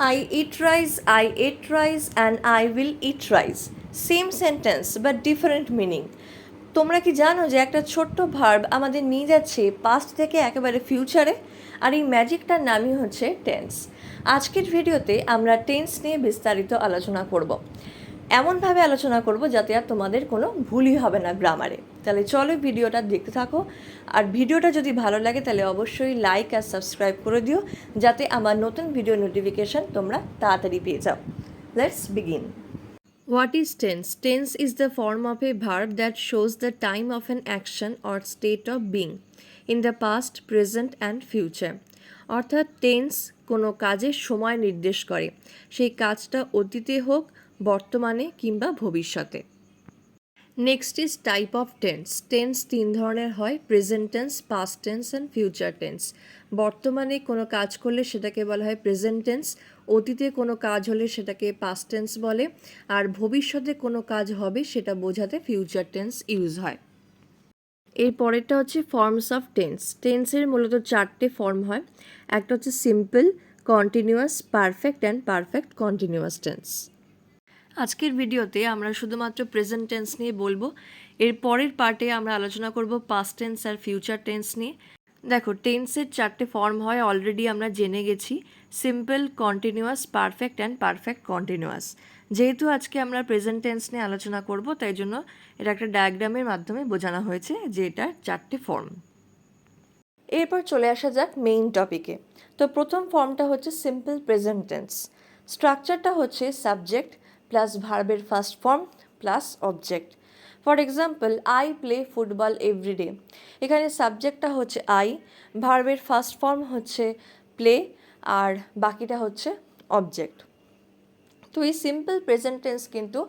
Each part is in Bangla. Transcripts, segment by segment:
I eat rice, I ate rice, and I will eat rice. Same sentence but different meaning. তোমরা কি জানো যে একটা ছোট্ট ভার্ব আমাদের নিয়ে যাচ্ছে পাস্ট থেকে একেবারে ফিউচারে, আর এই ম্যাজিকটার নামই হচ্ছে টেন্স। আজকের ভিডিওতে আমরা টেন্স নিয়ে বিস্তারিত আলোচনা করব। এমনভাবে আলোচনা করব যাতে আর তোমাদের কোনো ভুলই হবে না গ্রামারে। তাহলে চলো ভিডিওটা দেখতে থাকো, আর ভিডিওটা যদি ভালো লাগে তাহলে অবশ্যই লাইক আর সাবস্ক্রাইব করে দিও যাতে আমার নতুন ভিডিও নোটিফিকেশান তোমরা তাড়াতাড়ি পেয়ে যাও। Let's begin. What is tense? Tense is the form of a verb that shows the time of an action or state of being in the past, present and future. অর্থাৎ টেন্স কোনো কাজের সময় নির্দেশ করে, সেই কাজটা অতীতে হোক, বর্তমানে কিংবা ভবিষ্যতে। Next is type of tense. Tense তিন ধরনের হয়: present tense, past tense and future tense. বর্তমানে কোনো কাজ করলে সেটাকে বলা হয় প্রেজেন্ট টেন্স, অতীতে কোনো কাজ হলে সেটাকে পাস্ট টেন্স বলে, আর ভবিষ্যতে কোনো কাজ হবে সেটা বোঝাতে ফিউচার টেন্স ইউজ হয়। এর পরেরটা হচ্ছে ফর্মস অফ টেন্স। টেন্সের মূলত চারটে ফর্ম হয়। একটা হচ্ছে simple, continuous, perfect and perfect continuous tense. আজকের ভিডিওতে আমরা শুধুমাত্র প্রেজেন্ট টেন্স নিয়ে বলবো। এর পরের পার্টে আমরা আলোচনা করব পাস্ট টেন্স আর ফিউচার টেন্স নিয়ে। দেখো, টেন্সের চারটে ফর্ম হয়, অলরেডি আমরা জেনে গেছি: simple, continuous, perfect and perfect continuous. যেহেতু আজকে আমরা প্রেজেন্ট টেন্স নিয়ে আলোচনা করব, তাই জন্য এটা একটা ডায়াগ্রামের মাধ্যমে বোঝানো হয়েছে যে এটার চারটে ফর্ম। এরপর চলে আসা যাক মেইন টপিকে। তো প্রথম ফর্মটা হচ্ছে সিম্পল প্রেজেন্ট টেন্স। স্ট্রাকচারটা হচ্ছে সাবজেক্ট প্লাস ভার্বের first form plus object. For example, I play football everyday. এখানে সাবজেক্টটা হচ্ছে আই, ভার্বের ফার্স্ট ফর্ম হচ্ছে প্লে, আর বাকিটা হচ্ছে অবজেক্ট। তো এই সিম্পল প্রেজেন্ট টেন্স কিন্তু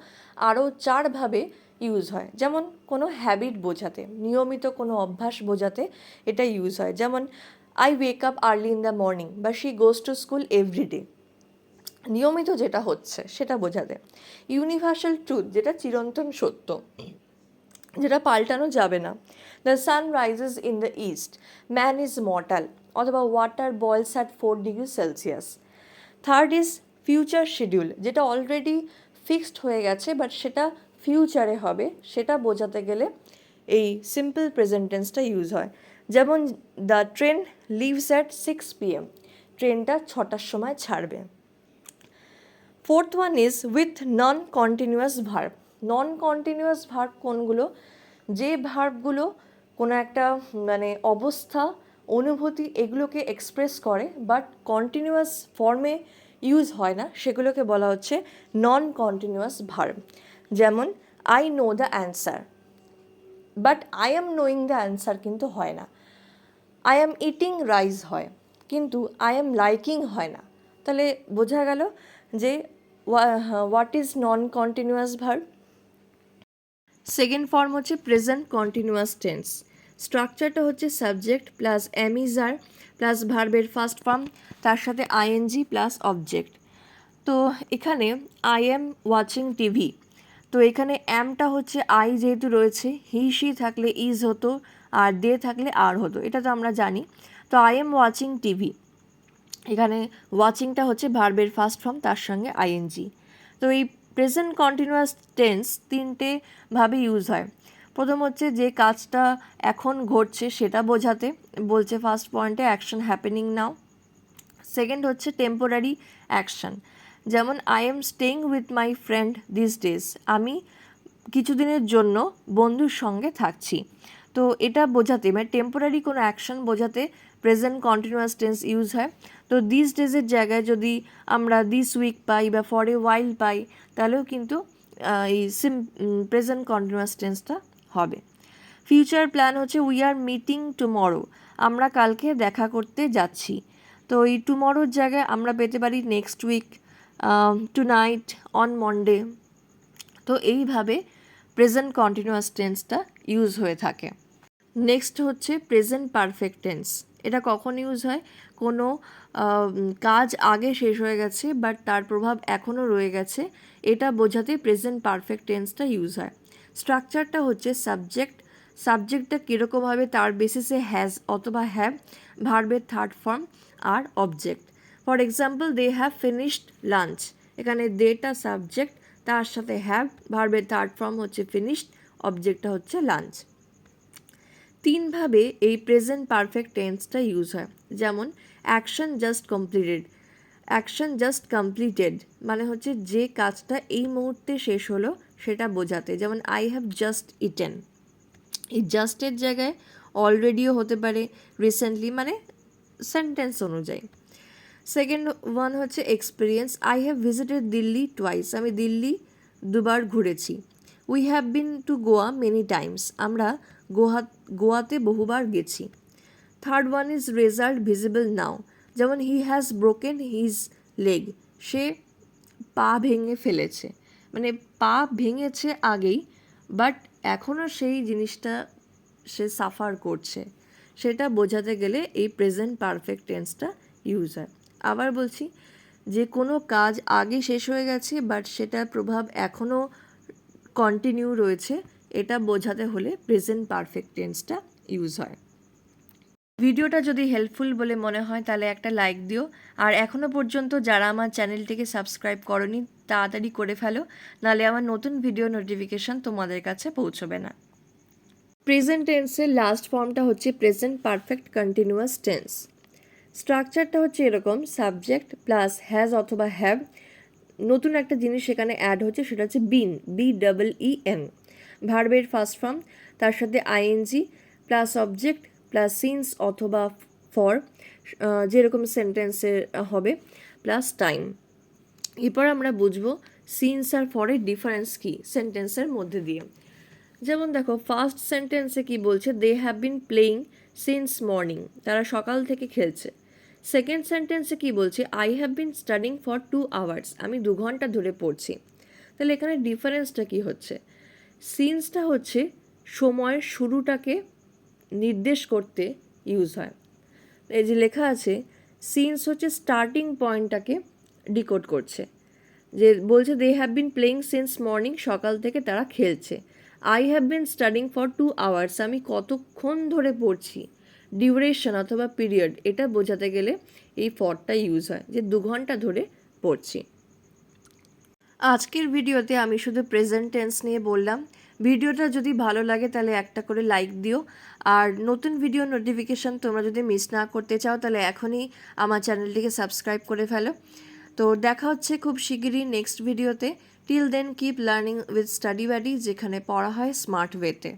আরও চারভাবে ইউজ হয়। যেমন কোনো হ্যাবিট বোঝাতে, নিয়মিত কোনো অভ্যাস বোঝাতে এটা ইউজ হয়। যেমন I wake up early in the morning, বা she goes to school everyday, নিয়মিত যেটা হচ্ছে সেটা বোঝাতে। ইউনিভার্সাল ট্রুথ, যেটা চিরন্তন সত্য, যেটা পাল্টানো যাবে না। The sun rises in the east, man is mortal, অথবা water boils at 4 degree Celsius. Third is future schedule, যেটা অলরেডি ফিক্সড হয়ে গেছে বাট সেটা ফিউচারে হবে, সেটা বোঝাতে গেলে এই সিম্পল প্রেজেন্ট টেন্সটা ইউজ হয়। যেমন the train leaves at 6 PM, ট্রেনটা 6টার সময় ছাড়বে। Fourth one is with non continuous verb. Non continuous verb কোনগুলো? যে ভার্বগুলো কোনো একটা অবস্থা, অনুভূতি এগুলোকে এক্সপ্রেস করে বাট কন্টিনিউয়াস ফর্মে ইউজ হয় না, সেগুলোকে বলা হচ্ছে নন কন্টিনিউয়াস ভার্ব। যেমন I know the answer, but I am knowing the answer কিন্তু হয় না। আই অ্যাম ইটিং রাইস হয়, কিন্তু আই অ্যাম লাইকিং হয় না। তাহলে বোঝা গেল যে what is non continuous verb. Second form হচ্ছে প্রেজেন্ট কন্টিনিউয়াস টেন্স। স্ট্রাকচারটা হচ্ছে সাবজেক্ট প্লাস এমিজার প্লাস ভার্বের ফার্স্ট ফর্ম, তার সাথে আইএনজি প্লাস অবজেক্ট। তো এখানে আই এম ওয়াচিং টিভি, তো এখানে অ্যামটা হচ্ছে আই যেহেতু রয়েছে, হি শি থাকলে ইজ হতো, আর দে থাকলে আর হতো, এটা তো আমরা জানি। তো আই এম ওয়াচিং টিভি, এখানে ওয়াচিংটা হচ্ছে ভার্বের ফার্স্ট ফর্ম, তার সঙ্গে আইএনজি। তো এই প্রেজেন্ট কন্টিনিউয়াস টেন্স তিনটে ভাবে ইউজ হয়। প্রথম হচ্ছে যে কাজটা এখন ঘটছে সেটা বোঝাতে, বলছে ফার্স্ট পয়েন্টে অ্যাকশন হ্যাপেনিং নাও। সেকেন্ড হচ্ছে টেম্পোরারি অ্যাকশন, যেমন I am staying with my friend this days, আমি কিছুদিনের জন্য বন্ধুর সঙ্গে থাকছি। তো এটা বোঝাতে টেম্পোরারি কোনো অ্যাকশন বোঝাতে প্রেজেন্ট কন্টিনিউয়াস টেন্স ইউজ হয়। তো দিস ডেজের জায়গায় যদি আমরা দিস উইক পাই বা ফর এ ওয়াইল পাই, তাহলেও কিন্তু এই প্রেজেন্ট কন্টিনিউয়াস টেন্সটা হবে। ফিউচার প্ল্যান হচ্ছে উই আর মিটিং টুমরো, আমরা কালকে দেখা করতে যাচ্ছি। তো এই টুমরোর জায়গায় আমরা পেতে পারি next week, tonight, on Monday. তো এইভাবে প্রেজেন্ট কন্টিনিউয়াস টেন্সটা ইউজ হয়ে থাকে। নেক্সট হচ্ছে প্রেজেন্ট পারফেক্ট টেন্স। এটা কখন ইউজ হয়? কোনো কাজ আগে শেষ হয়ে গেছে বাট তার প্রভাব এখনও রয়ে গেছে, এটা বোঝাতে প্রেজেন্ট পারফেক্ট টেন্সটা ইউজ হয়। স্ট্রাকচারটা হচ্ছে সাবজেক্টটা কীরকম হবে তার বেসিসে হ্যাজ অথবা হ্যাভ, ভার্বের থার্ড ফর্ম, আর object. For example they have finished lunch, এখানে দেটা সাবজেক্ট, তার সাথে হ্যাভ, ভার্বের থার্ড ফর্ম হচ্ছে ফিনিশড, অবজেক্টটা হচ্ছে লাঞ্চ। তিনভাবে এই প্রেজেন্ট পারফেক্ট টেন্সটা ইউজ হয়, যেমন action just completed, action just completed মানে হচ্ছে যে কাজটা এই মুহূর্তে শেষ হলো সেটা বোঝাতে, যেমন আই হ্যাভ জাস্ট ইটেন। এই জাস্টের জায়গায় অলরেডিও হতে পারে, রিসেন্টলি, মানে সেন্টেন্স অনুযায়ী। সেকেন্ড ওয়ান হচ্ছে experience, I have visited Delhi twice, আমি দিল্লি দুবার ঘুরেছি। We have been to Goa many times, আমরা গোয়াতে বহুবার গেছি। Third one is result visible now, যেমন he has broken his leg, সে পা ভেঙে ফেলেছে, মানে পা ভেঙেছে আগেই, বাট এখনও সেই জিনিসটা সে সাফার করছে, সেটা বোঝাতে গেলে এই প্রেজেন্ট পারফেক্ট টেন্সটা ইউজ হয়। আবার বলছি, যে কোনো কাজ আগে শেষ হয়ে গেছে বাট সেটার প্রভাব এখনও কন্টিনিউ রয়েছে, এটা বোঝাতে হলে প্রেজেন্ট পারফেক্ট টেন্সটা ইউজ হয়। ভিডিওটা যদি হেল্পফুল বলে মনে হয় তাহলে একটা লাইক দিও, আর এখনও পর্যন্ত যারা আমার চ্যানেলটিকে সাবস্ক্রাইব করনি তাড়াতাড়ি করে ফেলো, নাহলে আমার নতুন ভিডিও নোটিফিকেশান তোমাদের কাছে পৌঁছবে না। প্রেজেন্ট টেন্সের লাস্ট ফর্মটা হচ্ছে প্রেজেন্ট পারফেক্ট কন্টিনিউয়াস টেন্স। স্ট্রাকচারটা হচ্ছে এরকম, সাবজেক্ট প্লাস হ্যাজ অথবা হ্যাভ, নতুন একটা জিনিস সেখানে অ্যাড হচ্ছে, সেটা হচ্ছে বিন, BEEN, ভার্বের ফার্স্ট ফর্ম, তার সাথে I N G plus object plus since অথবা ফর, যেরকম সেন্টেন্সের হবে, প্লাস টাইম। এরপর আমরা বুঝবো সিন্স আর ফরের ডিফারেন্স কী সেন্টেন্সের মধ্যে দিয়ে। যেমন দেখো, ফার্স্ট সেন্টেন্সে কি বলছে, they have been playing since morning, তারা সকাল থেকে খেলছে। সেকেন্ড সেন্টেন্সে কি বলছে, I have been studying for 2 hours, আমি 2 ঘন্টা ধরে পড়ছি। তাহলে এখানে ডিফারেন্সটা কি হচ্ছে, সিন্সটা হচ্ছে সময়ের শুরুটাকে নির্দেশ করতে ইউজ হয়। এই যে লেখা আছে, সিন্স হচ্ছে স্টার্টিং পয়েন্টটাকে ডিকোড করছে, যে বলছে they have been playing since morning, সকাল থেকে তারা খেলছে। I have been studying for 2 hours, আমি কতক্ষণ ধরে পড়ছি, ডিউরেশন অথবা পিরিয়ড, এটা বোঝাতে গেলে এই ফরটা ইউজ হয়, যে 2 ঘন্টা ধরে পড়ছি। আজকের ভিডিওতে আমি শুধু প্রেজেন্ট টেন্স নিয়ে বললাম। ভিডিওটা যদি ভালো লাগে তাহলে একটা করে লাইক দিও, আর নতুন ভিডিও নোটিফিকেশান তোমরা যদি মিস না করতে চাও তাহলে এখনই আমার চ্যানেলটিকে সাবস্ক্রাইব করে ফেলো। তো দেখা হচ্ছে খুব শিগগিরই নেক্সট ভিডিওতে। Till then keep learning with study buddy, যেখানে পড়া হয় স্মার্ট ওয়েতে।